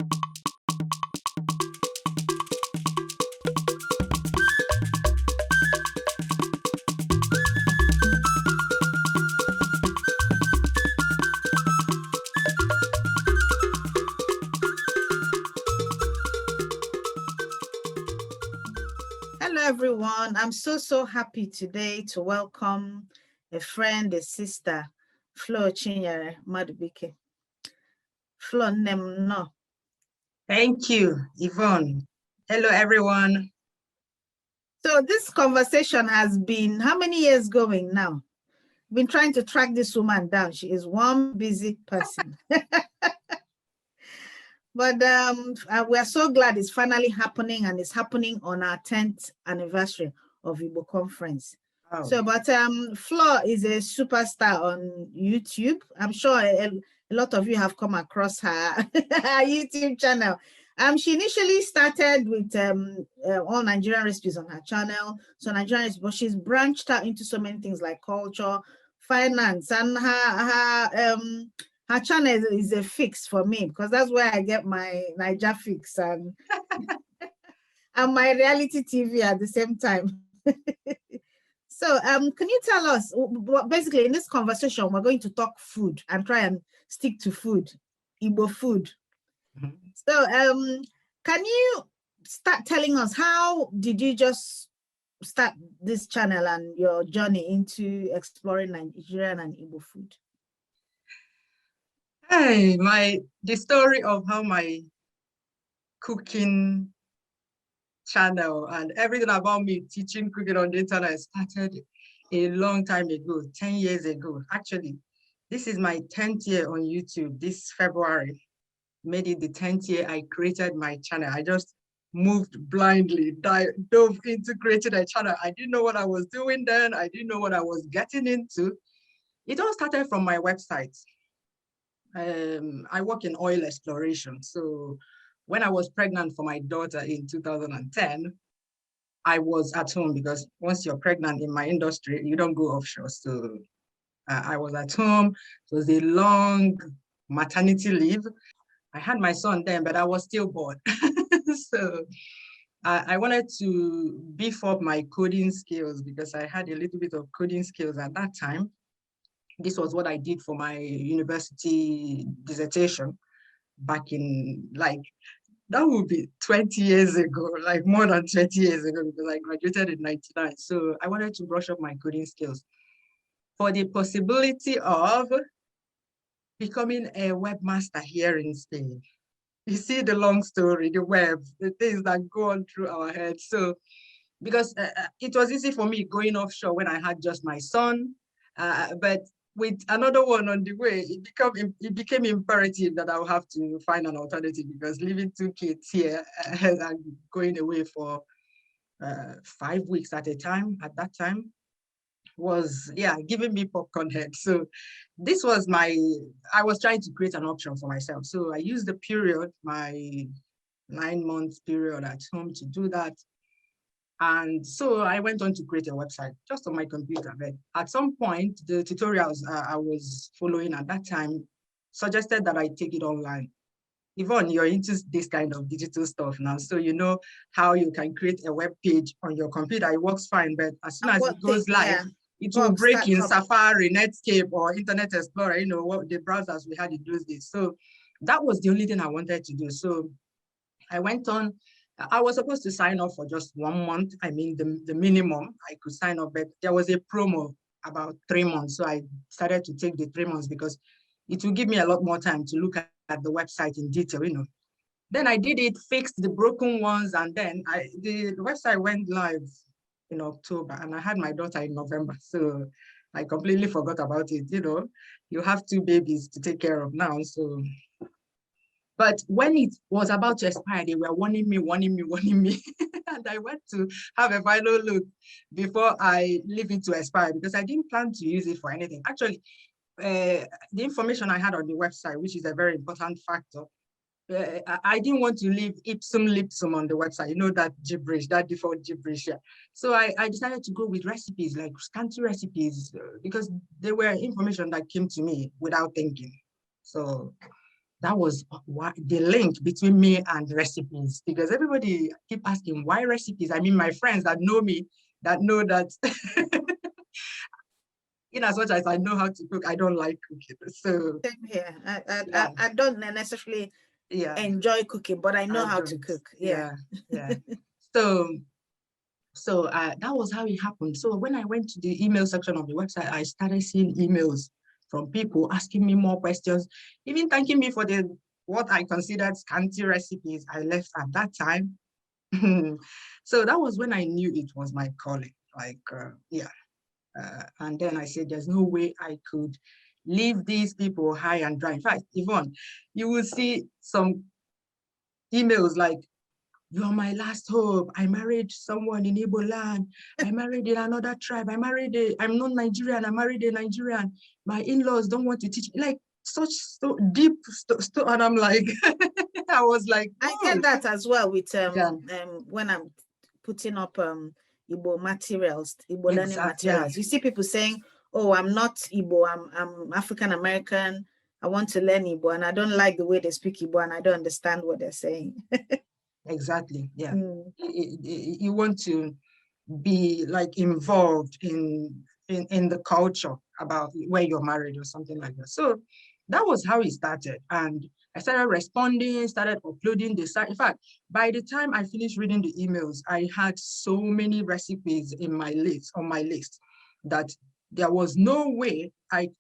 Hello, everyone. I'm so happy today to welcome a friend, a sister, Flo Chinyere Madubike. Flo no. Thank you, Yvonne. Hello, everyone. So this conversation has been, how many years going now? Been trying to track this woman down. She is one busy person. But we're so glad it's finally happening, and it's happening on our 10th anniversary of IgboConference. Oh. So, but Flo is a superstar on YouTube. I'm sure a lot of you have come across her, her YouTube channel. She initially started with all Nigerian recipes on her channel. So Nigerian recipes, but she's branched out into so many things like culture, finance, and her channel is a fix for me, because that's where I get my Niger fix and, and my reality TV at the same time. So can you tell us, basically in this conversation, we're going to talk food and try and stick to food, Igbo food. Mm-hmm. So can you start telling us, how did you just start this channel and your journey into exploring Nigerian and Igbo food? Hey, the story of how my cooking channel and everything about me teaching cooking on the internet started a long time ago, 10 years ago. Actually, this is my 10th year on YouTube. This February made it the 10th year I created my channel. I just moved blindly, dove into creating a channel. I didn't know what I was doing then. I didn't know what I was getting into. It all started from my website. I work in oil exploration. So when I was pregnant for my daughter in 2010, I was at home, because once you're pregnant in my industry, you don't go offshore. So I was at home. It was a long maternity leave. I had my son then, but I was still bored. So I wanted to beef up my coding skills, because I had a little bit of coding skills at that time. This was what I did for my university dissertation back in, like, that would be 20 years ago, like more than 20 years ago, because I graduated in 99. So I wanted to brush up my coding skills for the possibility of becoming a webmaster here in Spain. You see the long story, the web, the things that go on through our heads. So because it was easy for me going offshore when I had just my son, but with another one on the way, it became imperative that I would have to find an alternative, because leaving 2 kids here and going away for 5 weeks at a time at that time was, yeah, giving me popcorn head. So this was I was trying to create an option for myself. So I used the period, my 9-month period at home, to do that. And so I went on to create a website just on my computer. But at some point, the tutorials I was following at that time suggested that I take it online. Yvonne, you're into this kind of digital stuff now, so you know how you can create a web page on your computer. It works fine, but as soon as it goes live, it will break in Safari, Netscape, or Internet Explorer, you know, what the browsers we had in those days. So that was the only thing I wanted to do. So I went on. I was supposed to sign up for just 1 month. I mean, the minimum I could sign up, but there was a promo about 3 months. So I started to take the 3 months, because it will give me a lot more time to look at the website in detail, you know. Then I did it, fixed the broken ones, and then the website went live in October, and I had my daughter in November. So I completely forgot about it. You know, you have 2 babies to take care of now. So, but when it was about to expire, they were warning me. And I went to have a final look before I leave it to expire, because I didn't plan to use it for anything. Actually, the information I had on the website, which is a very important factor, I didn't want to leave ipsum lipsum on the website, you know, that gibberish, that default gibberish. Yeah. So I decided to go with recipes, like scanty recipes, because they were information that came to me without thinking. So that was the link between me and recipes, because everybody keep asking why recipes. I mean, my friends that know me, that know that in as much as I know how to cook, I don't like cooking. So same here. I don't necessarily enjoy cooking, but I know how to cook. Yeah. So that was how it happened. So when I went to the email section of the website, I started seeing emails from people asking me more questions, even thanking me for what I considered scanty recipes I left at that time. So that was when I knew it was my calling. And then I said, there's no way I could leave these people high and dry. In fact, Yvonne, you will see some emails like, "You are my last hope. I married someone in Igbo land. I married in another tribe. I'm not Nigerian. I married a Nigerian. My in-laws don't want to teach me." Like such deep stuff. And I'm like, I was like, I get that as well with when I'm putting up Igbo materials, Igbo learning materials. You see people saying, "Oh, I'm not Igbo. I'm African American. I want to learn Igbo, and I don't like the way they speak Igbo, and I don't understand what they're saying." Exactly. Yeah. You want to be like involved in the culture about where you're married or something like that. So that was how it started. And I started responding, started uploading the site. In fact, by the time I finished reading the emails, I had so many recipes on my list that there was no way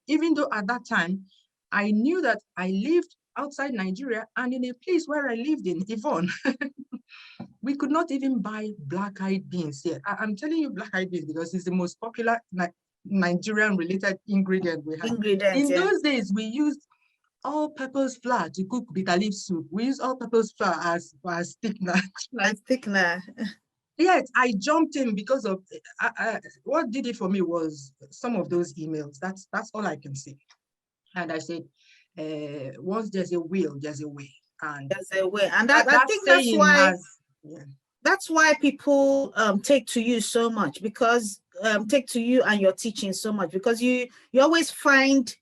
even though at that time, I knew that I lived outside Nigeria and in a place where I lived in, Yvonne, we could not even buy black-eyed beans here. I'm telling you black-eyed beans because it's the most popular Nigerian-related ingredient we have. In those days, we used all-purpose flour to cook bitter leaf soup. We use all-purpose flour as thickener. Yet I jumped in because of what did it for me was some of those emails. That's all I can say. And I said, once there's a will, there's a way. And there's a way. And I think that's why that's why people take to you so much, because take to you and your teaching so much, because you always find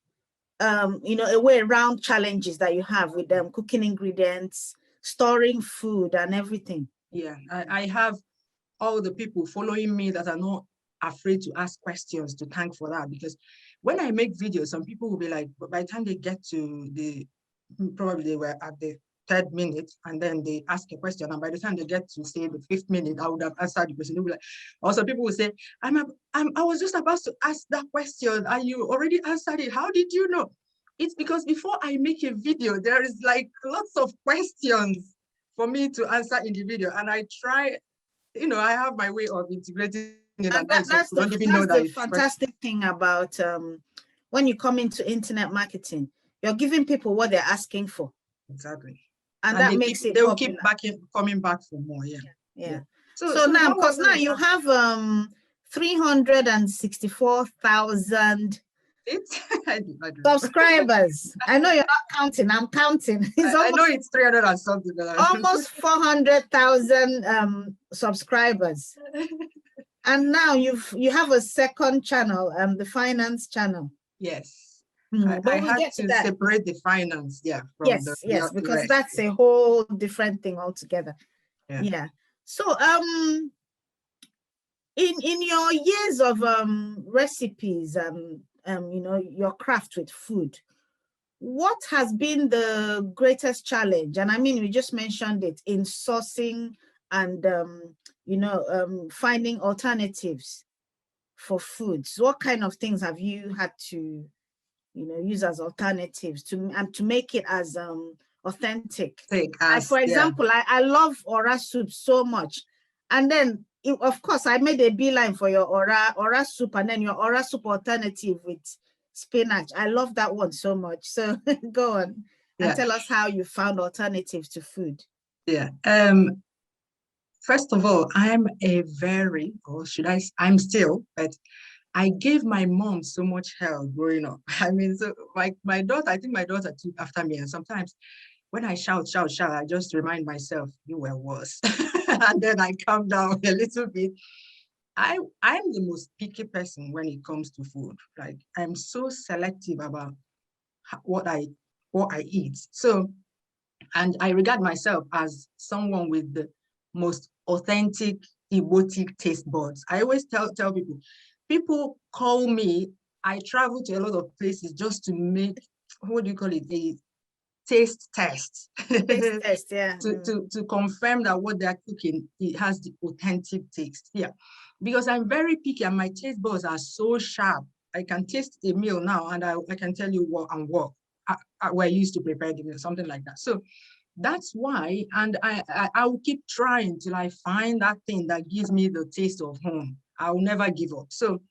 a way around challenges that you have with them, cooking ingredients, storing food and everything. Yeah, I have all the people following me that are not afraid to ask questions, to thank for that. Because when I make videos, some people will be like, by the time they get to probably they were at the 3rd minute, and then they ask a question, and by the time they get to say the 5th minute, I would have answered the question. They'll be like, also people will say, I was just about to ask that question and you already answered it. How did you know? It's because before I make a video, there is like lots of questions for me to answer in the video, and I try, I have my way of integrating it. And that's the fantastic thing about when you come into internet marketing, you're giving people what they're asking for. Exactly. And that makes it they'll keep coming back for more. Yeah. So now, because now you have 364,000 subscribers. I know you're not counting. I'm counting. I know it's 300 and something. Almost 400,000 subscribers. And now you have a second channel, the finance channel. Yes. But I had to separate the finance, yes, because that's a whole different thing altogether. Yeah. So in your years of recipes and your craft with food, what has been the greatest challenge? And I mean, we just mentioned it in sourcing and finding alternatives for foods. What kind of things have you had to use as alternatives to make it as authentic? For example, I love ora soup so much, and then of course I made a beeline for your ora soup, and then your ora soup alternative with spinach. I love that one so much. So go on and tell us how you found alternatives to food. First of all, I'm still, but I gave my mom so much help growing up. I mean, so my daughter, I think my daughter took after me. And sometimes when I shout, I just remind myself, you were worse. And then I calm down a little bit. I'm the most picky person when it comes to food. Like, I'm so selective about what I what I eat. So, and I regard myself as someone with the most authentic Igbo taste buds. I always tell people call me, I travel to a lot of places just to make, what do you call it, a taste test. Taste test, yeah. to confirm that what they're cooking, it has the authentic taste. Yeah, because I'm very picky and my taste buds are so sharp. I can taste a meal now and I can tell you what I used to prepare the meal, something like that. So that's why, and I will keep trying till I find that thing that gives me the taste of home. I will never give up. So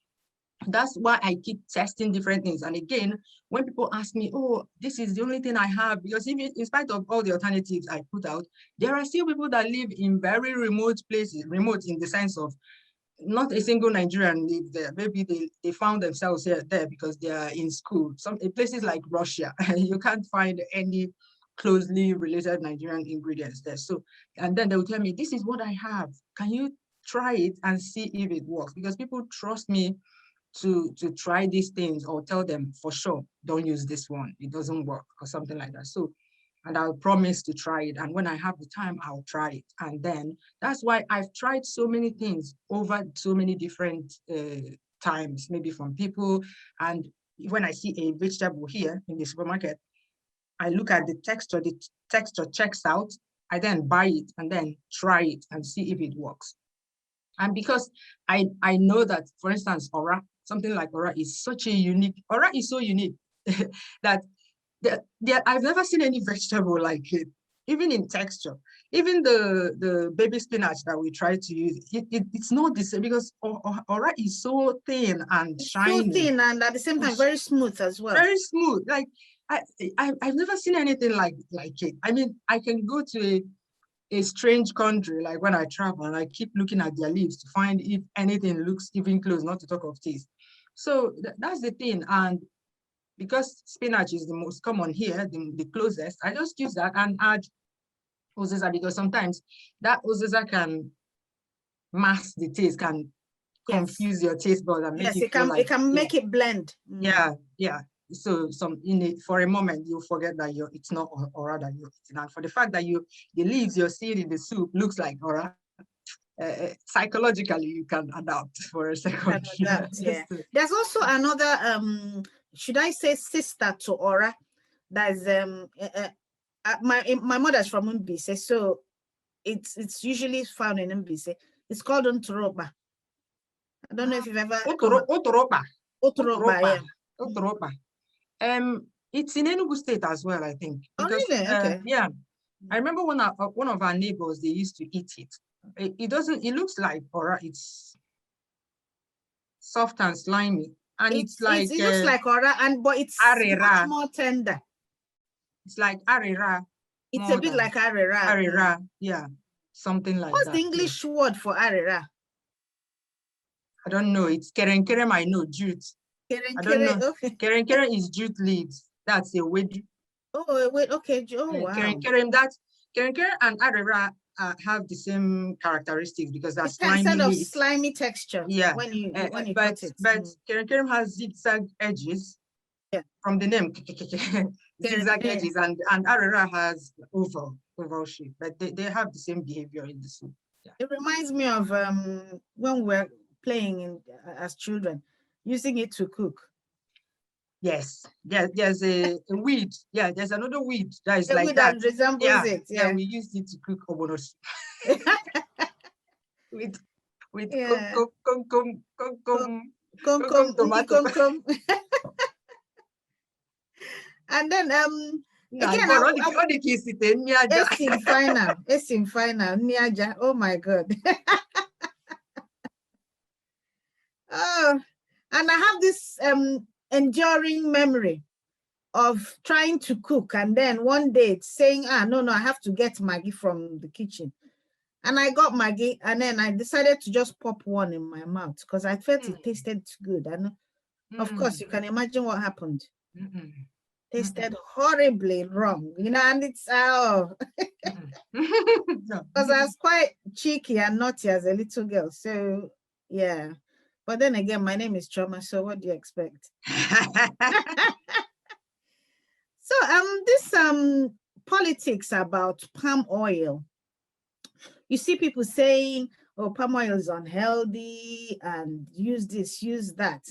that's why I keep testing different things. And again, when people ask me, oh, this is the only thing I have, because even in spite of all the alternatives I put out, there are still people that live in very remote places, remote in the sense of not a single Nigerian live there. Maybe they found themselves there because they are in school. Some places like Russia, you can't find any closely related Nigerian ingredients there. So, and then they will tell me, this is what I have. Can you try it and see if it works? Because people trust me to try these things, or tell them for sure, don't use this one, it doesn't work, or something like that. So, and I'll promise to try it. And when I have the time, I'll try it. And then that's why I've tried so many things over so many different times, maybe from people. And when I see a vegetable here in the supermarket, I look at the texture checks out, I then buy it and then try it and see if it works. And because I know that, for instance, Ora, something like Ora is so unique that I've never seen any vegetable like it, even in texture. Even the baby spinach that we try to use, it's not the same, because Ora is so thin and shiny. So thin and at the same time very smooth as well. Very smooth. Like I've never seen anything like it. I mean, I can go to a strange country, like when I travel, and I keep looking at their leaves to find if anything looks even close, not to talk of taste. So that's the thing. And because spinach is the most common here, the closest, I just use that and add uziza, because sometimes that uziza can mask the taste, can confuse your taste buds and make it can make it blend. Yeah. So for a moment you'll forget that it's not Ora that you're eating. And for the fact that the leaves you're seeing in the soup looks like Ora, psychologically you can adapt for a second. Yeah. There's also another should I say sister to Ora? That's my mother's from Mbise, so it's usually found in Mbise. It's called Ntoroba. I don't know if you've ever Otoroba. Yeah. It's in Enugu State as well, I think. Because, oh, really? Okay. Yeah, I remember one of our neighbors, they used to eat it. It looks like Ora. It's soft and slimy, and it looks like Ora, but it's much more tender. It's like arera. It's a bit like arera. Arera, yeah, something like that. What's the English word for arera? I don't know. It's kerenkerem. I know jute. I don't know. Okay. Kerenkerem is jute leaves. That's a weed. Oh, wait. Okay. Oh, wow. Kerenkerem and arera have the same characteristics, because that's slimy texture. Yeah. When you cut it. But kerenkerem has zigzag edges. Yeah. From the name, zigzag edges, and arera has oval shape, but they have the same behavior in the soup. Yeah. It reminds me of when we're playing as children, using it to cook. Yes, there's a weed. Yeah, there's another weed that is like that resembles it. Yeah, we used it to cook obonos. with tomato. And then again, Esim final Niaja. Oh my God. Oh, and I have this enduring memory of trying to cook, and then one day saying, no, I have to get Maggi from the kitchen. And I got Maggi, and then I decided to just pop one in my mouth because I felt it tasted good. And of course, you can imagine what happened. Tasted horribly wrong, and it's because I was quite cheeky and naughty as a little girl. So yeah, but then again, my name is Chioma, so what do you expect? So this politics about palm oil, you see people saying, oh, palm oil is unhealthy and use this, use that.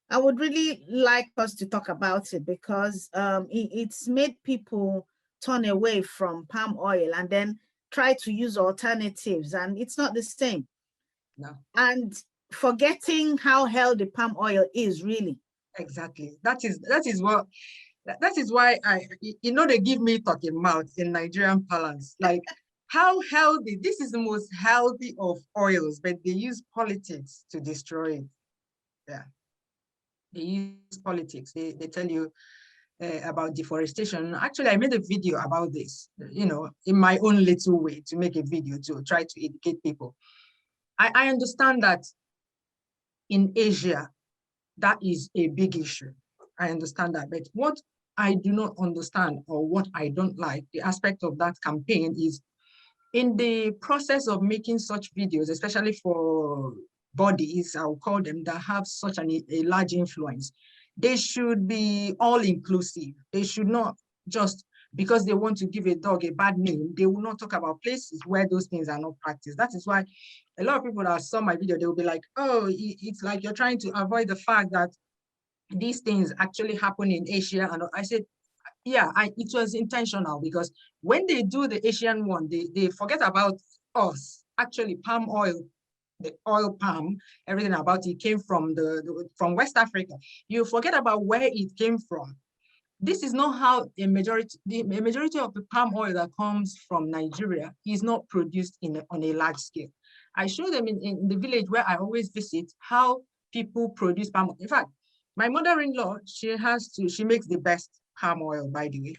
I would really like us to talk about it because it's made people turn away from palm oil and then try to use alternatives, and it's not the same. No. And forgetting how healthy palm oil is really. Exactly. That is why they give me talking mouth in Nigerian parlance. Like, how healthy, this is the most healthy of oils, but they use politics to destroy it. Yeah. They use politics. They tell you about deforestation. Actually, I made a video about this, in my own little way, to make a video to try to educate people. I understand that in Asia, that is a big issue. I understand that. But what I do not understand, or what I don't like, the aspect of that campaign is in the process of making such videos, especially for bodies, I'll call them, that have such a large influence, they should be all inclusive. They should not just, because they want to give a dog a bad name, they will not talk about places where those things are not practiced. That is why a lot of people that saw my video, they will be like, oh, it's like you're trying to avoid the fact that these things actually happen in Asia. And I said, yeah, it was intentional, because when they do the Asian one, they forget about us. Actually, palm oil, the oil palm, everything about it came from from West Africa. You forget about where it came from. This is not how a majority of the palm oil that comes from Nigeria is not produced on a large scale. I show them in the village where I always visit how people produce palm oil. In fact, my mother-in-law, she makes the best palm oil, by the way.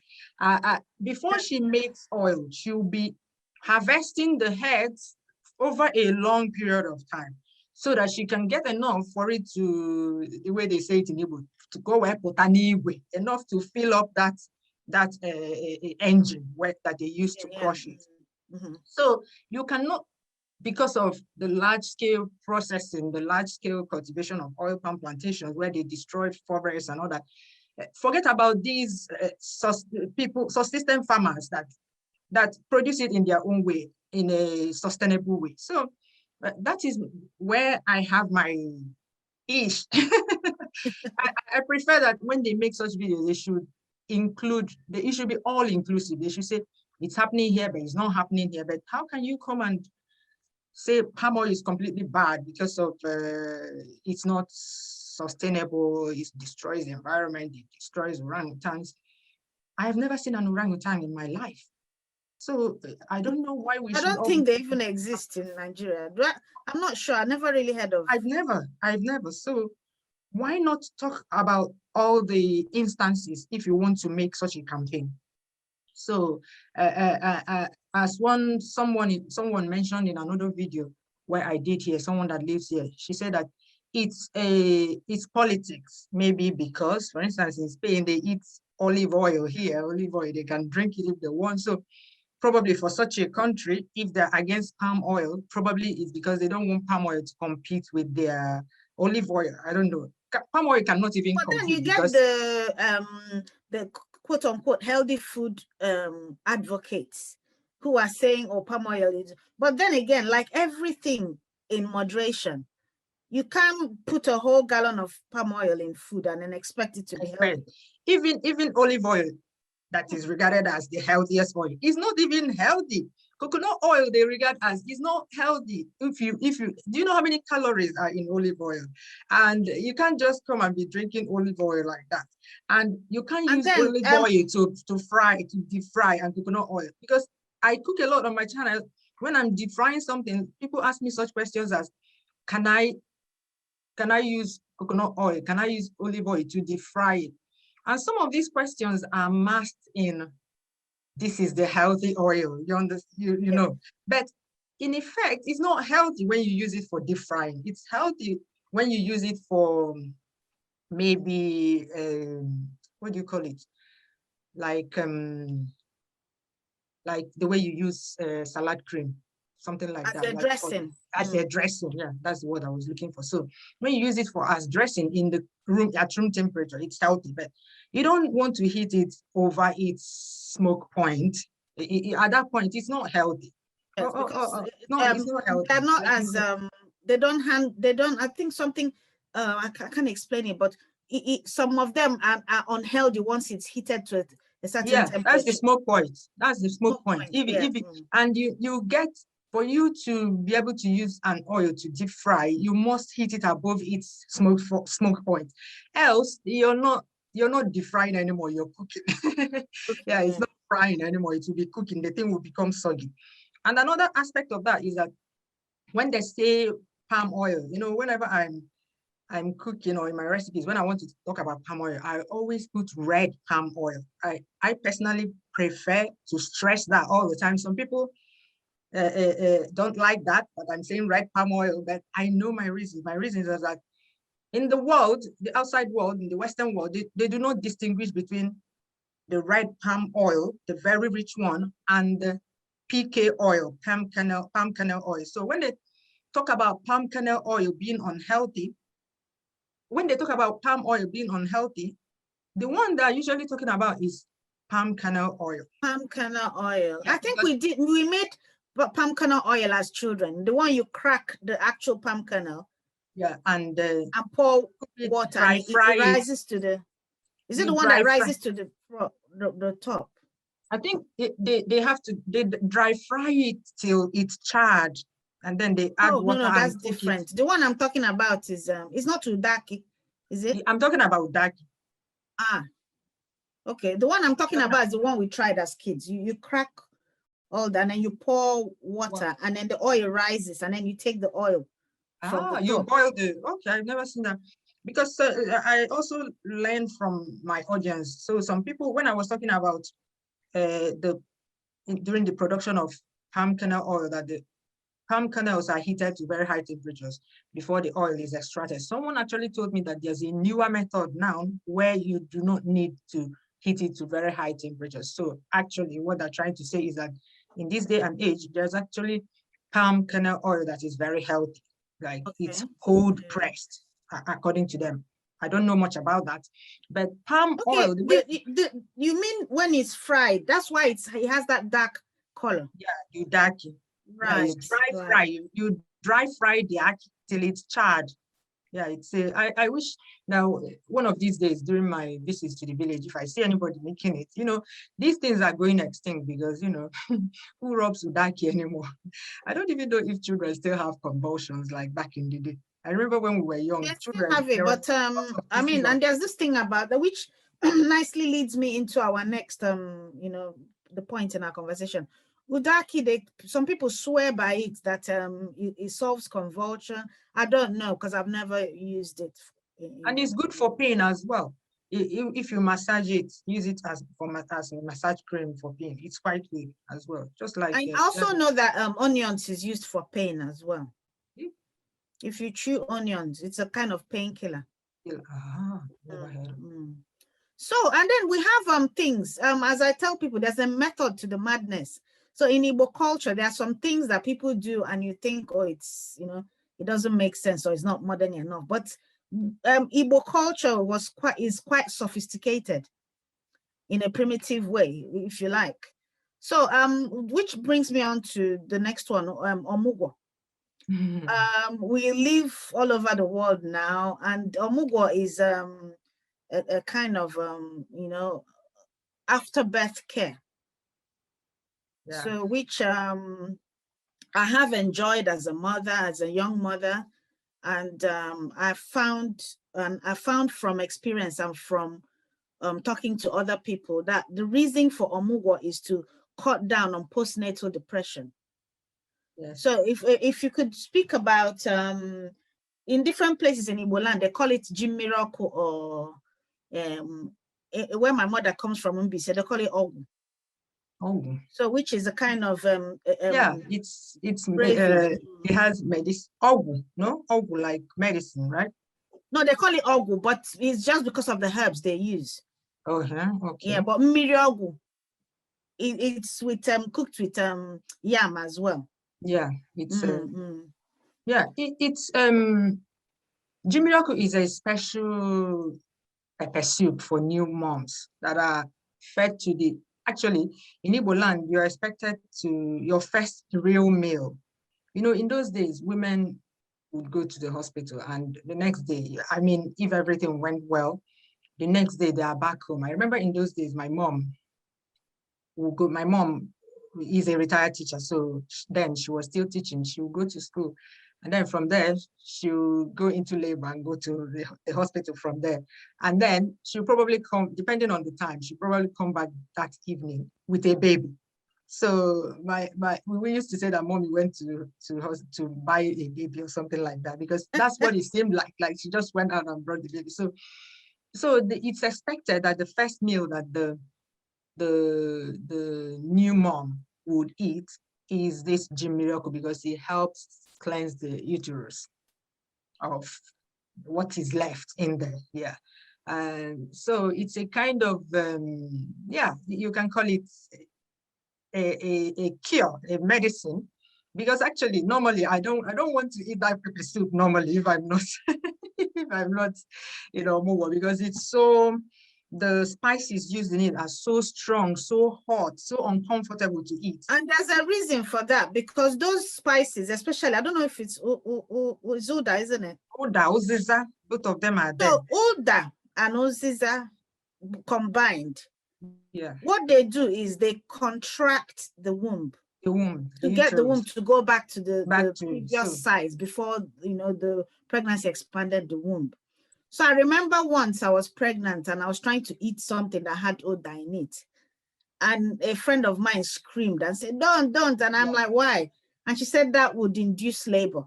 Before she makes oil, she'll be harvesting the heads over a long period of time so that she can get enough for it to, the way they say it in Igbo, to go enough to fill up that engine that they use to crush it. Mm-hmm. So you cannot, because of the large-scale processing, the large-scale cultivation of oil palm plantations where they destroyed forests and all that, forget about these subsistence farmers that produce it in their own way, in a sustainable way. So that is where I have my ish. I prefer that when they make such videos, they should it should be all inclusive. They should say, it's happening here, but it's not happening here. But how can you come and say palm oil is completely bad because of it's not sustainable, it destroys the environment, it destroys orangutans? I have never seen an orangutan in my life. So I don't know why we should. I don't think they even exist in Nigeria. I'm not sure. I never really heard of. I've never. So why not talk about all the instances if you want to make such a campaign? So as someone mentioned in another video where I did here, someone that lives here, she said that it's politics, maybe because, for instance, in Spain, they eat olive oil here, they can drink it if they want. So probably for such a country, if they're against palm oil, probably it's because they don't want palm oil to compete with their olive oil. I don't know. Palm oil cannot even compete. Then you get the quote unquote healthy food advocates who are saying, oh, palm oil is, but then again, like everything in moderation, you can't put a whole gallon of palm oil in food and then expect it to be healthy. Even olive oil, that is regarded as the healthiest oil, is not even healthy. Coconut oil they regard as is not healthy. If you do you know how many calories are in olive oil? And you can't just come and be drinking olive oil like that. And you can't use olive oil to deep fry, and coconut oil, because I cook a lot on my channel. When I'm deep frying something, people ask me such questions as, can I use coconut oil? Can I use olive oil to deep fry it? And some of these questions are masked in, this is the healthy oil, you know. But in effect, it's not healthy when you use it for deep frying. It's healthy when you use it for maybe, what do you call it? Like the way you use salad cream, something like that. As a dressing. As a dressing, yeah, that's the word I was looking for. So when you use it as dressing in the room, at room temperature, it's healthy. But you don't want to heat it over its smoke point. At that point, it's not healthy. Yes, because it's not healthy. They're not as they don't I think something I can't explain it, but some of them are unhealthy once it's heated to a certain temperature. That's the smoke point. That's the smoke point. And you get, for you to be able to use an oil to deep fry, you must heat it above its smoke point. Else you're not deep frying anymore, you're cooking. It's not frying anymore, it will be cooking, the thing will become soggy. And another aspect of that is that when they say palm oil, you know, whenever I'm cooking or in my recipes, when I want to talk about palm oil, I always put red palm oil. I personally prefer to stress that all the time. Some people don't like that, but I'm saying red palm oil, but I know my reasons. My reasons are that in the world, the outside world, in the Western world, they do not distinguish between the red palm oil, the very rich one, and the PK oil, palm kernel oil. So when they talk about palm kernel oil being unhealthy, the one they're usually talking about is palm kernel oil. Palm kernel oil. Yeah, I think we made palm kernel oil as children. The one you crack the actual palm kernel. Yeah, and pour water and it rises to the. Is it the one that rises to the top? I think they have to dry fry it till it's charred, and then they add water. No, that's different. The one I'm talking about is it's not udaki, is it? I'm talking about udaki. Okay. The one I'm talking about is the one we tried as kids. You crack all that and then you pour water and then the oil rises and then you take the oil. You boil the. Okay, I've never seen that. Because I also learned from my audience. So some people, when I was talking about during the production of palm kernel oil, that the palm kernels are heated to very high temperatures before the oil is extracted. Someone actually told me that there's a newer method now where you do not need to heat it to very high temperatures. So actually what they're trying to say is that in this day and age, there's actually palm kernel oil that is very healthy. Like it's cold pressed, according to them. I don't know much about that, but palm oil. You mean when it's fried? That's why it has that dark color. Yeah, you dark it. Right. You dry fry the ackee till it's charred. Yeah, it's I wish now one of these days during my visits to the village, if I see anybody making it, you know, these things are going extinct because, you know, who rubs udaki anymore? I don't even know if children still have convulsions like back in the day. I remember when we were young, yes, children have it, but I mean, and there's this thing about that which nicely leads me into our next you know, the point in our conversation. Udaki, some people swear by it that it solves convulsion. I don't know because I've never used it. And it's good for pain as well. If you massage it, use it as a massage cream for pain. It's quite good as well. Just like I also know that onions is used for pain as well. If you chew onions, it's a kind of painkiller. Never heard of it. So, and then we have things, as I tell people, there's a method to the madness. So in Igbo culture, there are some things that people do and you think, oh, it's, you know, it doesn't make sense or it's not modern enough. But Igbo culture is quite sophisticated in a primitive way, if you like. So which brings me on to the next one, Omugwo. We live all over the world now, and Omugwo is a kind of you know, after-birth care. Yeah. So which I have enjoyed as a mother, as a young mother, and I found from experience and from talking to other people that the reason for Omugwo is to cut down on postnatal depression. Yes. So if you could speak about in different places in Igbo land, they call it Jim Miracle, or where my mother comes from, Mbise, they call it Ogu. Ogu. So which is a kind of yeah, it has medicine. Ogu, no? Ogu like medicine, right? No, they call it Ogu, but it's just because of the herbs they use. Oh, yeah, okay. Yeah, but Mmiri Ogu, it's with cooked with yam as well. Yeah, it's yeah, it's Jimiraku is a special pepper soup for new moms that are fed to the, actually, in Igbo land, you're expected to, your first real meal. You know, in those days, women would go to the hospital and the next day, I mean, if everything went well, the next day they are back home. I remember in those days, my mom is a retired teacher. So then she was still teaching. She would go to school. And then from there, she'll go into labor and go to the hospital from there. And then she'll probably come, depending on the time, she'll probably come back that evening with a baby. So we used to say that mommy went to buy a baby or something like that, because that's what it seemed like she just went out and brought the baby. So it's expected that the first meal that the new mom would eat is this Jim Miracle, because it helps cleanse the uterus of what is left in there. Yeah. And so it's a kind of you can call it a cure, a medicine, because actually normally I don't want to eat that pepper soup normally if I'm not if I'm not, you know, Mugo, because it's so, the spices used in it are so strong, so hot, so uncomfortable to eat. And there's a reason for that, because those spices, especially, I don't know if it's Uda, isn't it? Uda, Uziza, both of them are there. So Uda and Uziza combined, yeah, what they do is they contract the womb. The womb. To get the womb to go back to the previous size before, you know, the pregnancy expanded the womb. So I remember once I was pregnant and I was trying to eat something that had Oda in it. And a friend of mine screamed and said, don't. And I'm like, why? And she said that would induce labor.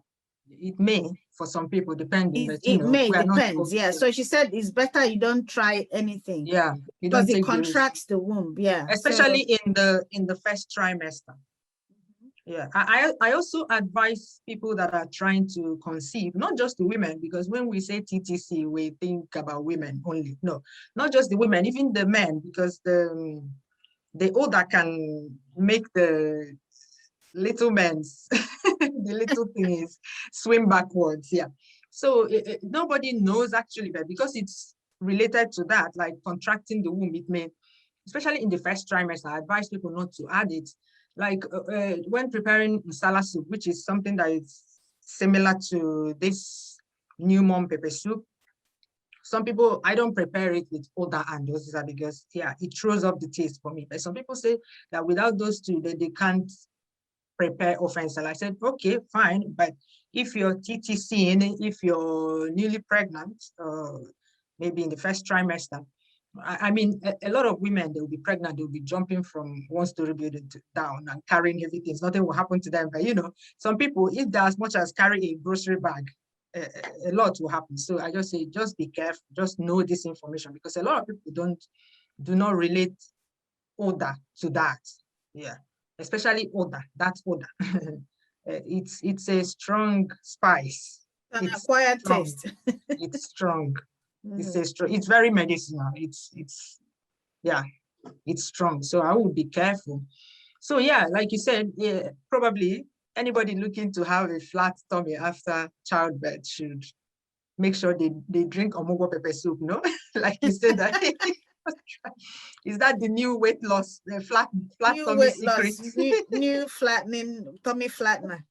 It may, for some people, depending. It may, depends, yeah. So she said it's better you don't try anything. Yeah, because it contracts the womb, yeah. Especially in the first trimester. Yeah, I also advise people that are trying to conceive, not just the women, because when we say TTC, we think about women only. No, not just the women, even the men, because the older can make the little men's, the little things swim backwards. Yeah. So nobody knows actually, but because it's related to that, like contracting the womb, it may, especially in the first trimester, I advise people not to add it. Like when preparing masala soup, which is something that is similar to this new mom pepper soup. Some people, I don't prepare it with Oda and those because yeah, it throws up the taste for me. But some people say that without those two, they can't prepare offensive. I said, okay, fine. But if you're TTC, if you're newly pregnant, maybe in the first trimester, I mean, a lot of women, they will be pregnant, they'll be jumping from one story building down and carrying everything. Nothing will happen to them. But, you know, some people, if they're as much as carry a grocery bag, a lot will happen. So I just say, just be careful, just know this information, because a lot of people do not relate Oda to that. Yeah, especially Oda, that's Oda. It's a strong spice. An acquired taste. It's strong. It's very medicinal. It's strong. So I would be careful. So yeah, like you said, yeah, probably anybody looking to have a flat tummy after childbirth should make sure they drink omogo pepper soup, no? Like you said that. Is that the new weight loss, the flat new tummy weight secret? Loss, new flattening, tummy flattener.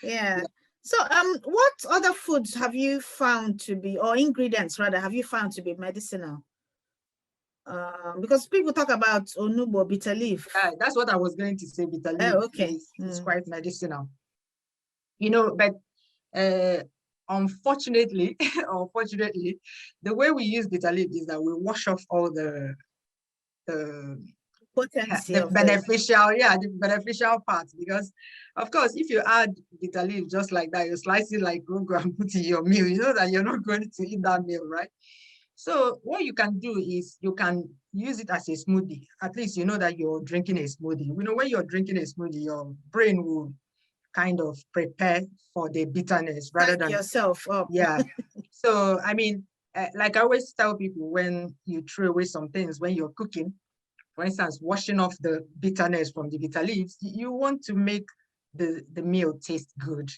Yeah. So what other foods have you found to be, or ingredients rather, have you found to be medicinal? Because people talk about onubo, bitter leaf. That's what I was going to say. Bitter leaf okay. is quite medicinal. You know, but unfortunately, the way we use bitter leaf is that we wash off all the potency the beneficial parts, because of course if you add bitter leaf just like that, you slice it like go and put in your meal, you know that you're not going to eat that meal, right? So what you can do is you can use it as a smoothie. At least you know that you're drinking a smoothie. You know, when you're drinking a smoothie, your brain will kind of prepare for the bitterness rather than yourself up. Yeah. So I mean, like I always tell people, when you throw away some things when you're cooking, for instance, washing off the bitterness from the bitter leaves, you want to make the meal taste good.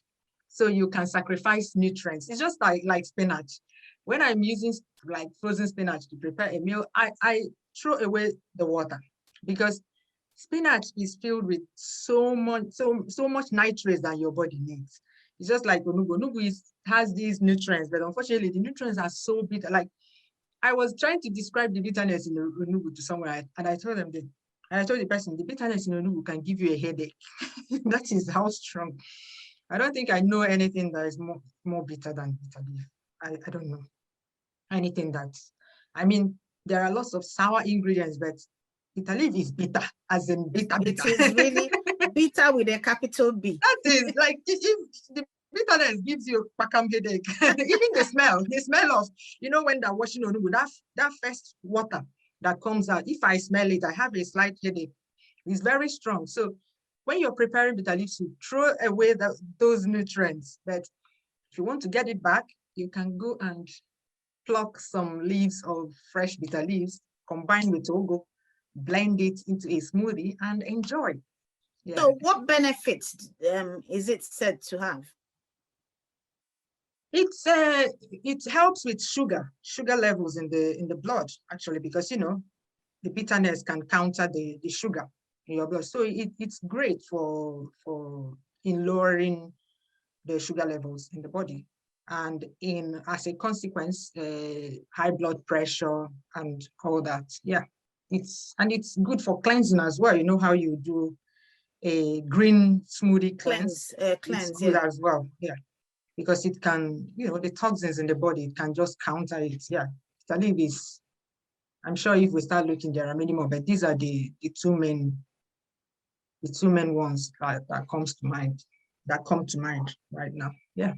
So you can sacrifice nutrients. It's just like spinach. when I'm using like frozen spinach to prepare a meal, I throw away the water, because spinach is filled with so much nitrates that your body needs. It's just like onugu. Onugu has these nutrients, but unfortunately the nutrients are so bitter. Like, I was trying to describe the bitterness in the onugu to someone, and I told them that, and I told the person, the bitterness in onugu can give you a headache. That is how strong. I don't think I know anything that is more bitter than bitter leaf. I don't know anything that, I mean, there are lots of sour ingredients, but bitter leaf is bitter, as in bitter. It is really bitter with a capital B. That is like, if the bitterness gives you pakam headache. Even the smell of, when they're washing onugu, that first water that comes out, if I smell it, I have a slight headache. It's very strong. So when you're preparing bitter leaf soup, throw away those nutrients. But if you want to get it back, you can go and pluck some leaves of fresh bitter leaves, combine with ugu, blend it into a smoothie, and enjoy. Yeah. So what benefits is it said to have? It helps with sugar levels in the blood, actually, because the bitterness can counter the sugar in your blood. So it's great for in lowering the sugar levels in the body, and as a consequence, high blood pressure and all that. Yeah, it's good for cleansing as well. You know how you do a green smoothie cleanse? It's good as well. Yeah. Because it can, the toxins in the body, it can just counter it. Yeah, bitter leaf is, I'm sure if we start looking, there are many more, but these are the two main ones that come to mind right now. Yeah.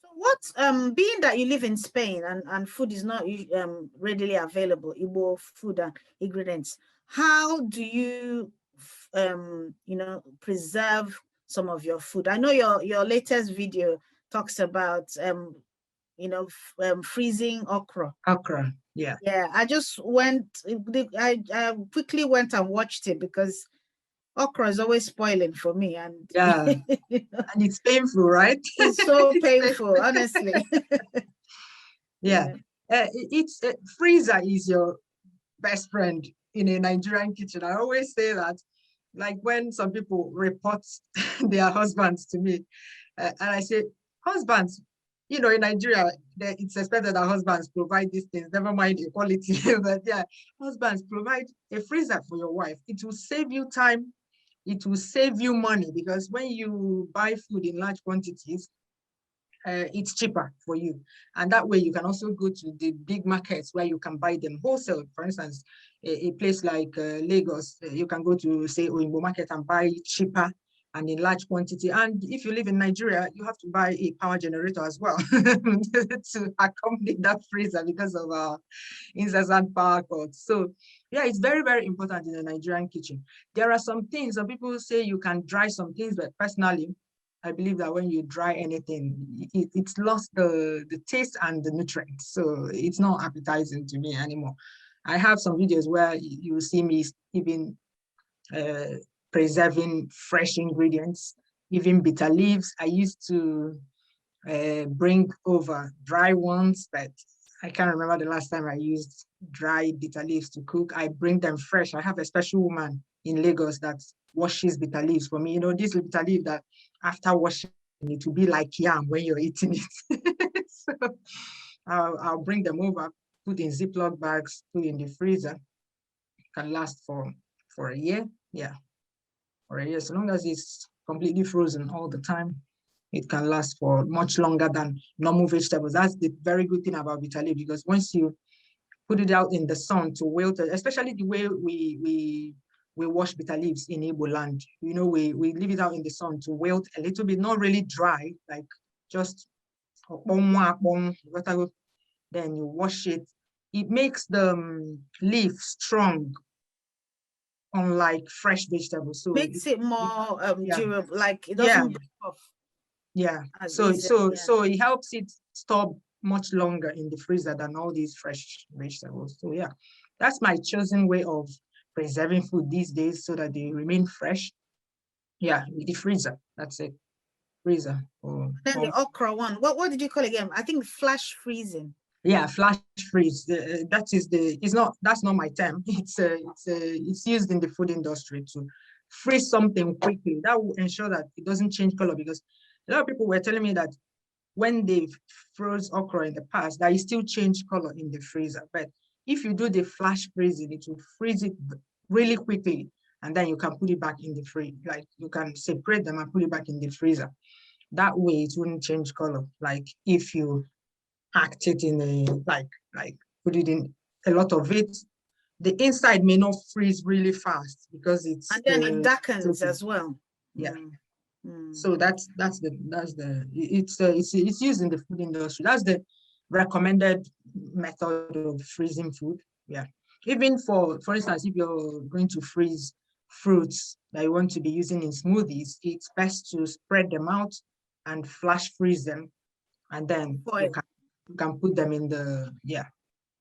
So what, being that you live in Spain and food is not readily available, Igbo food and ingredients, how do you, preserve some of your food? I know your latest video talks about freezing okra. Okra, yeah. Yeah, I quickly went and watched it because okra is always spoiling for me, and yeah, and it's painful, right? It's so painful, honestly. Yeah, freezer is your best friend in a Nigerian kitchen. I always say that. Like when some people report their husbands to me, and I say, husbands, in Nigeria, it's expected that husbands provide these things, never mind equality. But yeah, husbands, provide a freezer for your wife. It will save you time. It will save you money, because when you buy food in large quantities, it's cheaper for you. And that way you can also go to the big markets where you can buy them wholesale. For instance, a place like Lagos, you can go to, say, Oyinbo market and buy cheaper and in large quantity. And if you live in Nigeria, you have to buy a power generator as well to accommodate that freezer because of our incessant power cuts. So yeah, it's very, very important in the Nigerian kitchen. There are some things, some people say you can dry some things, but personally, I believe that when you dry anything, it's lost the taste and the nutrients. So it's not appetizing to me anymore. I have some videos where you will see me even preserving fresh ingredients, even bitter leaves. I used to bring over dry ones, but I can't remember the last time I used dry bitter leaves to cook. I bring them fresh. I have a special woman in Lagos that washes bitter leaves for me. This bitter leaf that after washing it will be like yam when you're eating it. So I'll bring them over, put in Ziploc bags, put in the freezer. It can last for a year. Yeah, for a year. So long as it's completely frozen all the time, it can last for much longer than normal vegetables. That's the very good thing about bitter leaf, because once you put it out in the sun to wilt, especially the way we wash bitter leaves in Igbo land, we leave it out in the sun to wilt a little bit, not really dry, like just then you wash it. It makes the leaf strong, unlike fresh vegetables. So makes it more durable, like it doesn't break off. Yeah. So it helps it store much longer in the freezer than all these fresh vegetables. So yeah, that's my chosen way of preserving food these days so that they remain fresh. Yeah, with the freezer. That's it. freezer. Then the okra one, what did you call it again? I think flash freezing. Yeah, flash freeze. That's not my term. It's used in the food industry to freeze something quickly. That will ensure that it doesn't change color, because a lot of people were telling me that when they froze okra in the past, that it still changed color in the freezer. But if you do the flash freezing, it will freeze it really quickly, and then you can put it back in the freezer. Like, you can separate them and put it back in the freezer. That way it wouldn't change color. Like if you packed it in like put it in a lot of it, the inside may not freeze really fast because it's, and then it darkens as well. Yeah. So it's used in the food industry. That's the recommended method of freezing food. Yeah. Even for instance, if you're going to freeze fruits that you want to be using in smoothies, it's best to spread them out and flash freeze them, and then you can put them in the,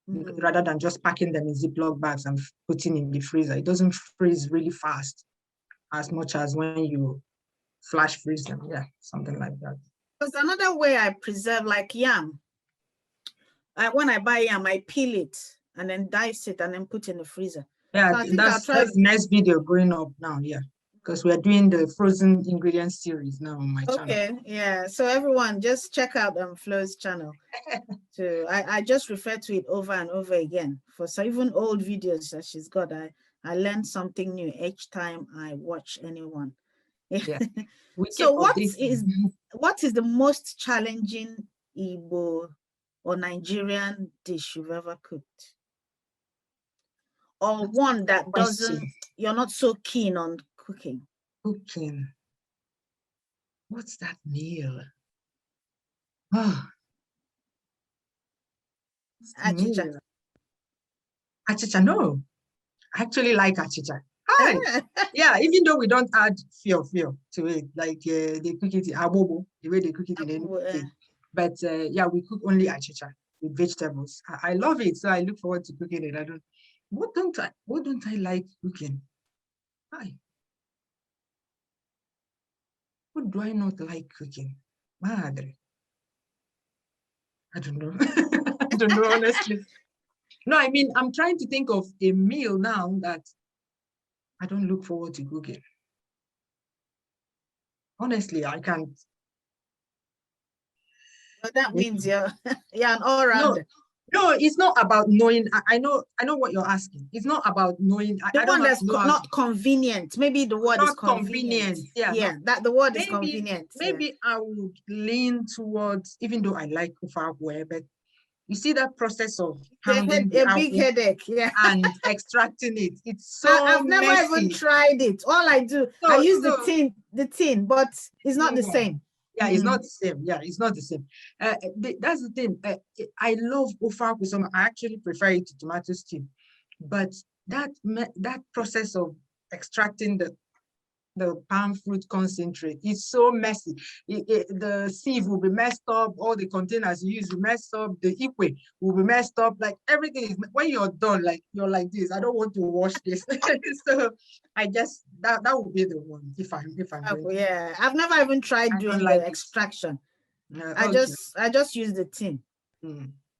rather than just packing them in Ziploc bags and putting in the freezer. It doesn't freeze really fast as much as when you flash freeze them. Yeah, something like that. Because another way I preserve, like yam, when I buy yam, I peel it and then dice it and then put in the freezer. Yeah, so that's the next video going up now. Yeah, because we're doing the frozen ingredients series now on my channel. Okay, yeah. So everyone, just check out Flo's channel. So I just refer to it over and over again. For so even old videos that she's got, I learn something new each time I watch anyone. Yeah. So what is the most challenging Igbo or Nigerian dish you've ever cooked? Or one that you're not so keen on cooking? Cooking. What's that meal? Oh. Achicha. Achicha, no. I actually like achicha. Hi. Yeah, even though we don't add fio to it, like they cook it in abobo, the way they cook it in anything. But yeah, we cook only achicha with vegetables. I love it, so I look forward to cooking it. What don't I like cooking? Hi. What do I not like cooking? Madre. I don't know. I don't know, honestly. No, I mean, I'm trying to think of a meal now that I don't look forward to cooking. Honestly, I can't. Well, that means you're an all-rounder. No, it's not about knowing. I know what you're asking. It's not about knowing. The one that's not convenient. Maybe the word is convenient. Yeah, that the word is convenient. Maybe I would lean towards, even though I like ufakwe, but you see that process of pounding a big headache, and extracting it. It's so I've never messy. even tried it. All I do, I use the tin, but it's not the same. Yeah, it's not the same. Yeah, it's not the same. That's the thing. I love ufakwe. So I actually prefer it to tomato stew, but that process of extracting the palm fruit concentrate, it's so messy. The sieve will be messed up, all the containers you use will mess up, the ikwe will be messed up, like everything is, when you're done, like you're like this, I don't want to wash this. So I just that would be the one if I'm yeah, I've never even tried doing the extraction. I just use the tin.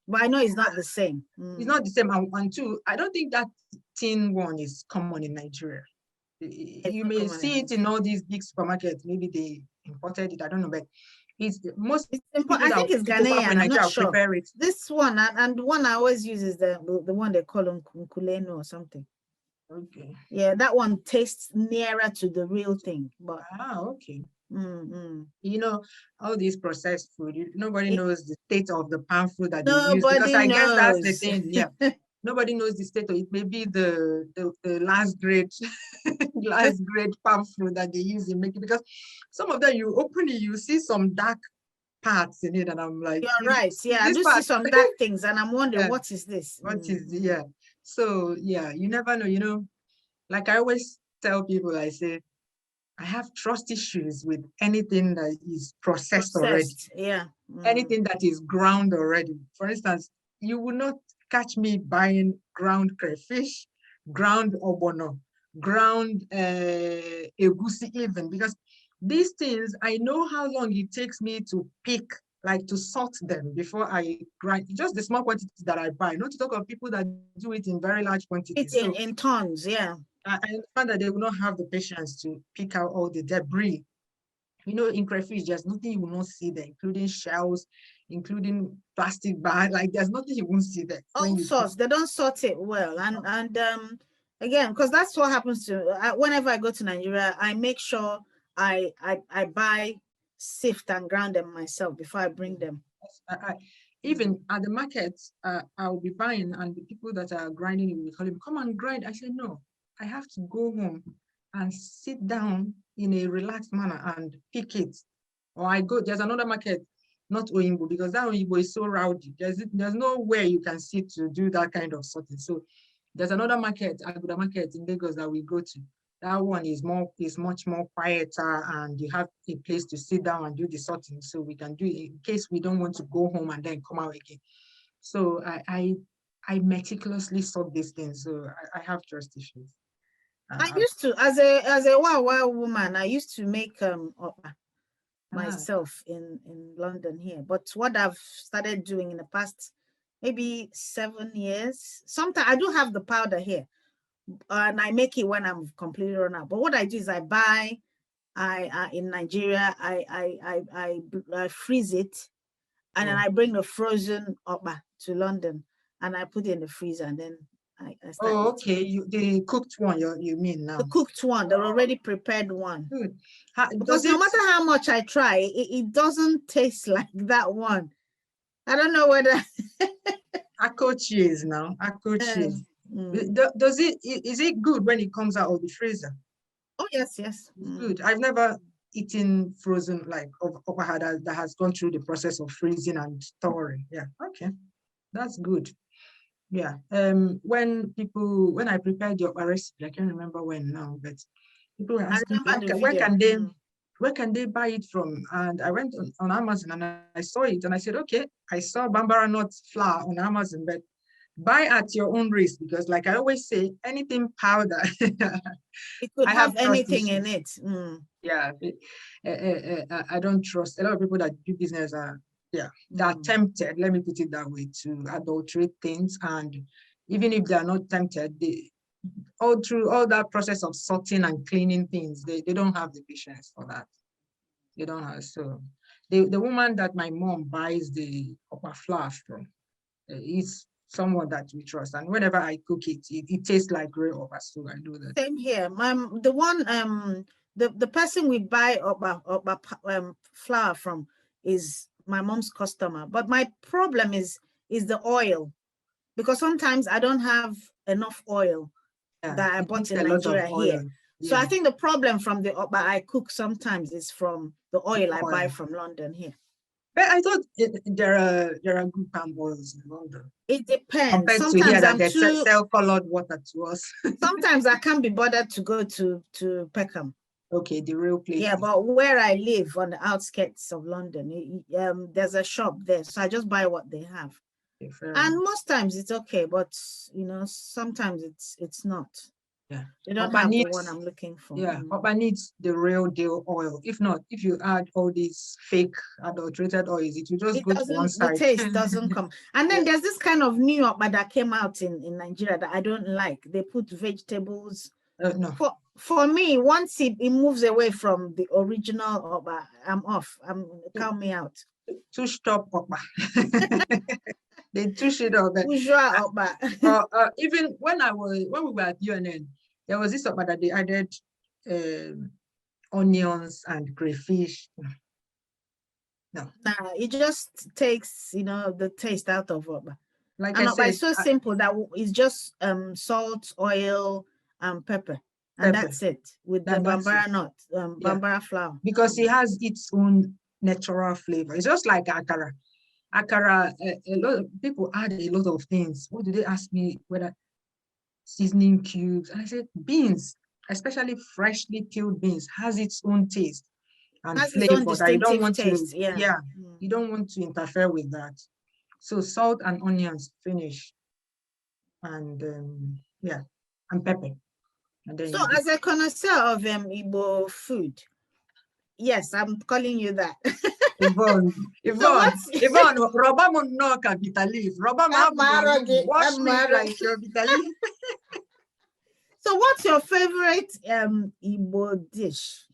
But I know it's not the same. It's not the same. And two, I don't think that tin one is common in Nigeria. You may see it in all these big supermarkets. Maybe they imported it. I don't know, but it's most. I think it's Ghanaian. I'm not sure. This one and the one I always use is the one they call nkuleno or something. Okay. Yeah, that one tastes nearer to the real thing. But okay. You know, all these processed food. Nobody knows the state of the palm fruit that they use, because I guess that's the thing. Yeah. Nobody knows the state of it. Maybe the last grade palm fruit that they use in making, because some of them you open it, you see some dark parts in it, and I'm like, you're right. Yeah, I do see some dark things, and I'm wondering what is this? What is So yeah, you never know. You know, like I always tell people, I say I have trust issues with anything that is processed already. Yeah. Anything that is ground already. For instance, you will not catch me buying ground crayfish, ground obono, ground egusi even, because these things, I know how long it takes me to pick, like to sort them before I grind. Just the small quantities that I buy, not to talk of people that do it in very large quantities. It's in tons, yeah. I understand that they will not have the patience to pick out all the debris. You know, in crayfish, there's nothing you will not see there, including shells, including plastic bag. Like there's nothing you won't see there. All sorts. They don't sort it well, and again, because that's what happens to whenever I go to Nigeria, I make sure I buy, sift and ground them myself before I bring them. Even at the market, I'll be buying, and the people that are grinding will call me, come and grind. I said, no, I have to go home and sit down in a relaxed manner and pick it. Or I go, there's another market, not Oyinbo, because that Oyinbo is so rowdy. There's nowhere you can sit to do that kind of sorting. So there's another market, Aguda Market in Lagos, that we go to. That one is much more quieter, and you have a place to sit down and do the sorting. So we can do it in case we don't want to go home and then come out again. So I meticulously sort these things. So I have trust issues. I used to, as a Wawa woman, I used to make myself in London here. But what I've started doing in the past maybe 7 years, sometimes I do have the powder here, and I make it when I'm completely run out. But what I do is I buy, in Nigeria, I freeze it, and then I bring the frozen okpa to London, and I put it in the freezer, and then I start okay. The cooked one, you mean now? The cooked one, the already prepared one. Good. Because no matter how much I try, it doesn't taste like that one. I don't know whether Akko cheese now. Akko cheese. Is it good when it comes out of the freezer? Oh yes. It's good. I've never eaten frozen like okpa that has gone through the process of freezing and storing. Yeah, okay, that's good. Yeah. When I prepared your recipe, I can't remember when now, but people were asking where can they buy it from? And I went on Amazon and I saw it, and I said, okay, I saw Bambara nut flour on Amazon, but buy at your own risk, because like I always say, anything powder, it could have anything in it. Yeah, I don't trust a lot of people that do business they're tempted, let me put it that way, to adulterate things. And even if they're not tempted, all through all that process of sorting and cleaning things, they don't have the patience for that. They don't have. So the woman that my mom buys the okpa flour from is someone that we trust, and whenever I cook it, it tastes like real okpa. So I know that. Same here. The one the person we buy okpa flour from is my mom's customer, but my problem is the oil, because sometimes I don't have enough oil that I bought in Nigeria here. So I think the problem from the okpa I cook sometimes is from the oil I buy from London here. But I thought there are good palm oils in London. It depends. Compared sometimes to here that they sell colored water to us. Sometimes I can't be bothered to go to Peckham. Okay, the real place. Yeah, but where I live on the outskirts of London, there's a shop there, so I just buy what they have. Okay, and most times it's okay, but sometimes it's not. Yeah, they don't have the one I'm looking for. Yeah, Okpa needs the real deal oil. If not, if you add all these fake adulterated oils, it will just go to one side. The taste doesn't come. And then there's this kind of new Okpa that came out in Nigeria that I don't like. They put vegetables. No. For me, once it moves away from the original Okpa, I'm off. Count me out. Tush top Okpa. They tush it up. Even when we were at UNN, there was this Okpa that they added onions and crayfish. No. Nah, it just takes the taste out of Okpa. Like I said, it's so simple that it's just salt, oil, and pepper. And that's it, with the Bambara nut, Bambara flour. Because it has its own natural flavor. It's just like akara. Akara, a lot of people add a lot of things. What do they ask me? Whether seasoning cubes? And I said beans, especially freshly peeled beans, has its own taste and flavor that you don't want taste. You don't want to interfere with that. So salt and onions finish, and and pepper. And then so as a connoisseur of Igbo food, Yes, I'm calling you that. Yvonne, Yvonne, Robamo no bitter leaf. Wash me like your bitter leaf. So what's your favorite Igbo dish?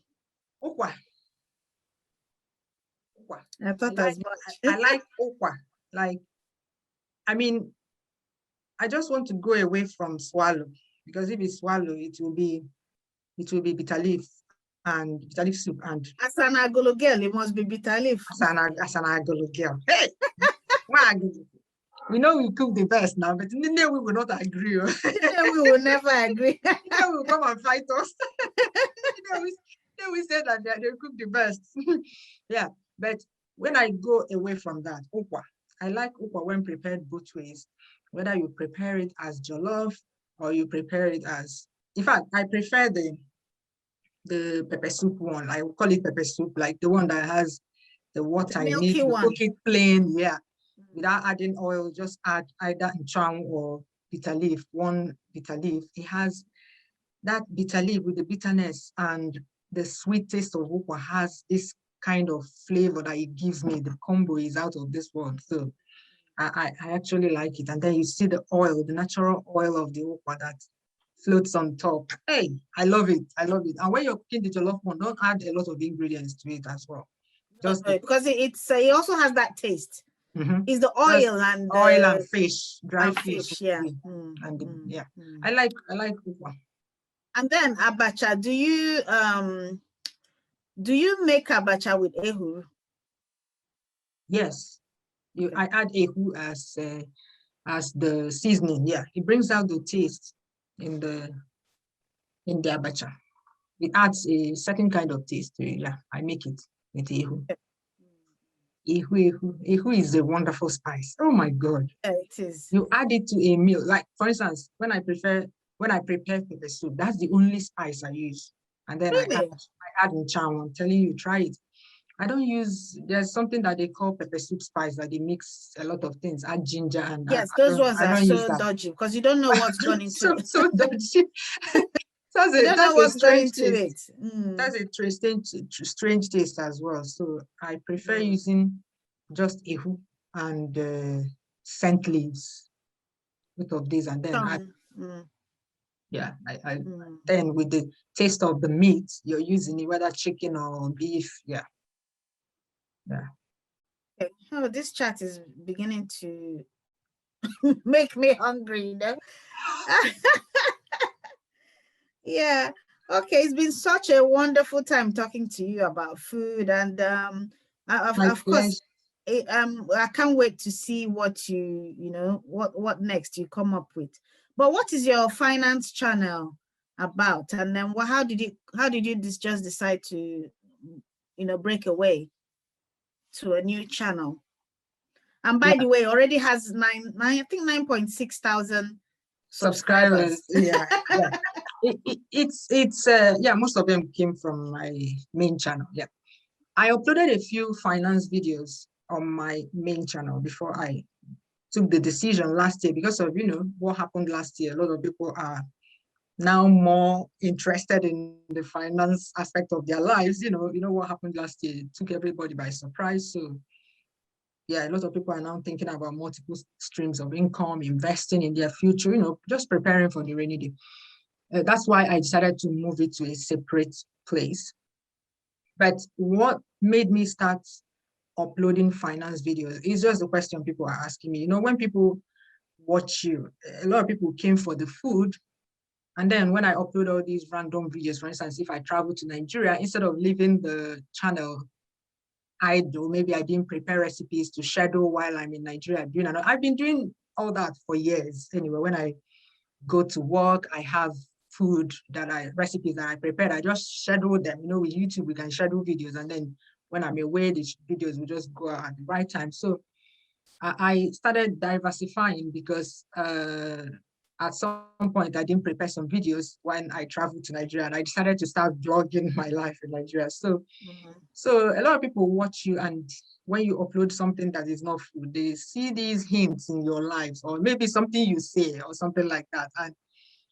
Okwa. I thought as much. I like okwa. Like, I mean, I just want to go away from swallow, because if it's swallow, it will be bitter leaf and bitter leaf soup. And as an Agolo girl, it must be bitter leaf. As an Agolo girl. Hey, we know we cook the best now, but in the day we will not agree. We will never agree. They will come and fight us. we say that they cook the best. Yeah, but when I go away from that, okwa, I like okwa when prepared both ways, whether you prepare it as jollof or you prepare it as, in fact, I prefer the pepper soup one. I call it pepper soup, like the one that has the water in it, you cook it plain, yeah, without adding oil, just add either nchang or bitter leaf, one bitter leaf. It has that bitter leaf with the bitterness and the sweet taste of okwa has this kind of flavor that it gives me. The combo is out of this world. So I actually like it. And then you see the oil, the natural oil of the okwa that floats on top. Hey, I love it. I love it. And when you're cooking the jollof one, don't add a lot of ingredients to it as well. Just because it also has that taste. Mm-hmm. It's the oil and oil and fish, dry and fish. Yeah. Yeah. I like okwa. And then abacha, do you make abacha with ehuru? Yes. I add ehuru as the seasoning. Yeah, it brings out the taste in the abacha. It adds a certain kind of taste to it. Yeah, I make it with ehuru. Ehuru is a wonderful spice. Oh my God. Yeah, it is. You add it to a meal. Like, for instance, when I prepare pepper soup, that's the only spice I use. And then really? I add nchang. I'm telling you, try it. I don't use, there's something that they call pepper soup spice that they mix a lot of things, add ginger and yes, those ones are so dodgy because you don't know what's gone into it. So dodgy. That's a strange taste. That's a strange taste as well. So I prefer using just ehuru and scent leaves, both of these, and then then with the taste of the meat you're using, it, whether chicken or beef. Yeah. Okay. Oh, this chat is beginning to make me hungry, you know. Yeah. Okay, it's been such a wonderful time talking to you about food, and of course, I can't wait to see what what next you come up with. But what is your finance channel about? And then how did you just decide to break away to a new channel? And by the way, already has I think 9,600 subscribers. Yeah. It's most of them came from my main channel. Yeah, I uploaded a few finance videos on my main channel before I took the decision last year, because of what happened last year. A lot of people are now more interested in the finance aspect of their lives. You know what happened last year, it took everybody by surprise. So yeah, a lot of people are now thinking about multiple streams of income, investing in their future, just preparing for the rainy day. That's why I decided to move it to a separate place. But what made me start uploading finance videos is just the question people are asking me. When people watch you, a lot of people came for the food. And then when I upload all these random videos, for instance, if I travel to Nigeria, instead of leaving the channel idle, maybe I didn't prepare recipes to schedule while I'm in Nigeria doing. I've been doing all that for years. Anyway, when I go to work, I have recipes that I prepared. I just schedule them. With YouTube, we can schedule videos, and then when I'm away, the videos will just go out at the right time. So I started diversifying because at some point I didn't prepare some videos when I traveled to Nigeria, and I decided to start vlogging my life in Nigeria. So, so a lot of people watch you, and when you upload something that is not food, they see these hints in your lives, or maybe something you say or something like that, and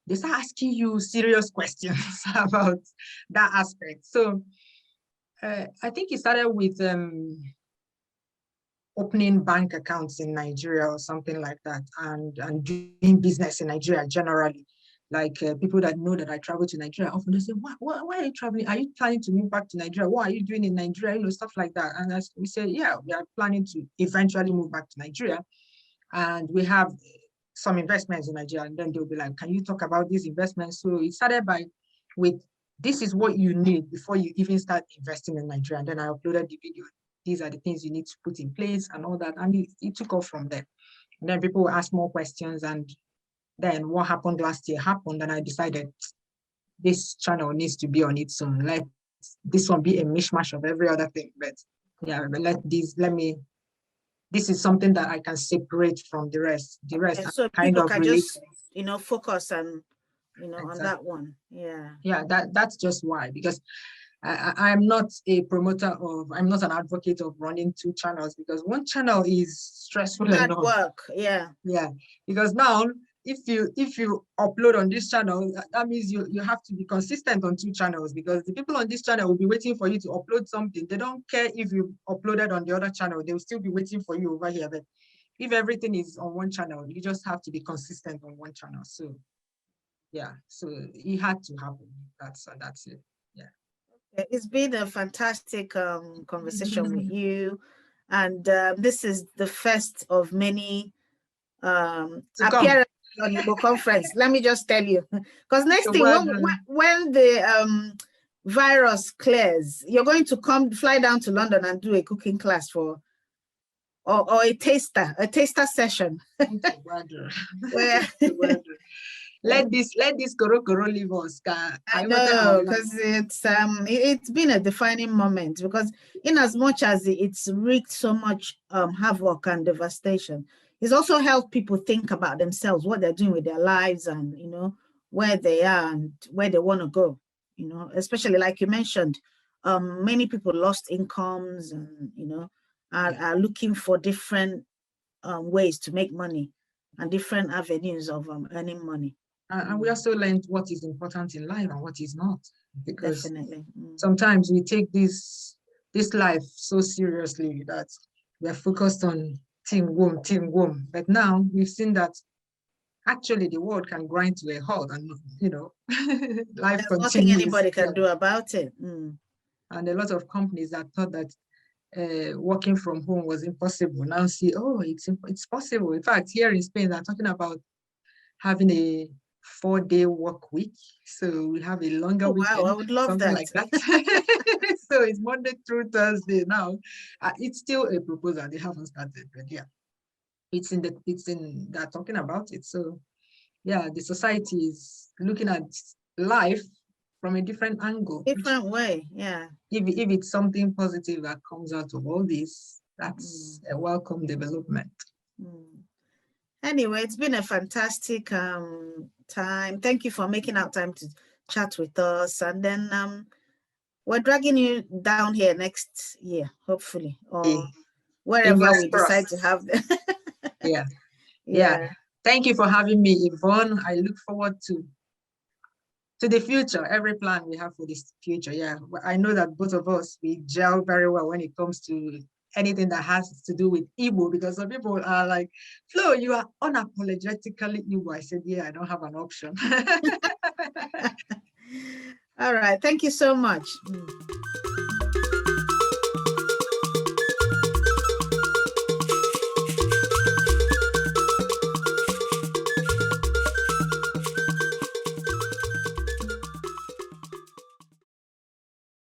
they start asking you serious questions about that aspect. So I think it started with opening bank accounts in Nigeria or something like that, and doing business in Nigeria generally. Like people that know that I travel to Nigeria often they say, why are you traveling? Are you planning to move back to Nigeria? What are you doing in Nigeria? You know, stuff like that. And we say, yeah, we are planning to eventually move back to Nigeria. And we have some investments in Nigeria. And then they'll be like, can you talk about these investments? So it started with, this is what you need before you even start investing in Nigeria. And then I uploaded the video. These are the things you need to put in place and all that. And it took off from there. And then people will ask more questions. And then what happened last year happened. And I decided this channel needs to be on its own. Let this one be a mishmash of every other thing. But yeah, but this is something that I can separate from the rest. The rest so kind people of can related. just, focus on, exactly. On that one. Yeah. Yeah, that's just why, because I'm not a promoter of, I'm not an advocate of running two channels, because one channel is stressful enough. Work, yeah. Yeah, because now if you upload on this channel, that means you have to be consistent on two channels, because the people on this channel will be waiting for you to upload something. They don't care if you uploaded on the other channel, they will still be waiting for you over here. But if everything is on one channel, you just have to be consistent on one channel. So yeah, so it had to happen. That's it. Yeah. It's been a fantastic conversation with you, and this is the first of many appearances on IgboConference. Let me just tell you, because next thing, when the virus clears, you're going to fly down to London and do a cooking class or a taster session. Where let this Koro leave us. I know, because it's been a defining moment, because in as much as it's wreaked so much havoc and devastation, it's also helped people think about themselves, what they're doing with their lives, and where they are and where they want to go. Especially like you mentioned, many people lost incomes and are looking for different ways to make money and different avenues of earning money. And we also learned what is important in life and what is not, because definitely sometimes we take this life so seriously that we're focused on team womb. But now we've seen that actually the world can grind to a halt, and life There's continues. Nothing anybody can do about it. And a lot of companies that thought that working from home was impossible now see, oh, it's possible. In fact, here in Spain, they're talking about having a 4-day work week, so we have a longer weekend. Wow, I would love something that. like that. So it's Monday through Thursday now. It's still a proposal, they haven't started, but yeah, they're talking about it. So yeah, the society is looking at life from a different angle, different way. Yeah, if it's something positive that comes out of all this, that's a welcome development. Anyway, it's been a fantastic time. Thank you for making out time to chat with us. And then we're dragging you down here next year, hopefully, or wherever we decide to have them. Yeah. Thank you for having me, Yvonne. I look forward to the future, every plan we have for this future. Yeah, I know that both of us, we gel very well when it comes to anything that has to do with Igbo, because some people are like, Flo, you are unapologetically Igbo. I said, yeah, I don't have an option. All right. Thank you so much.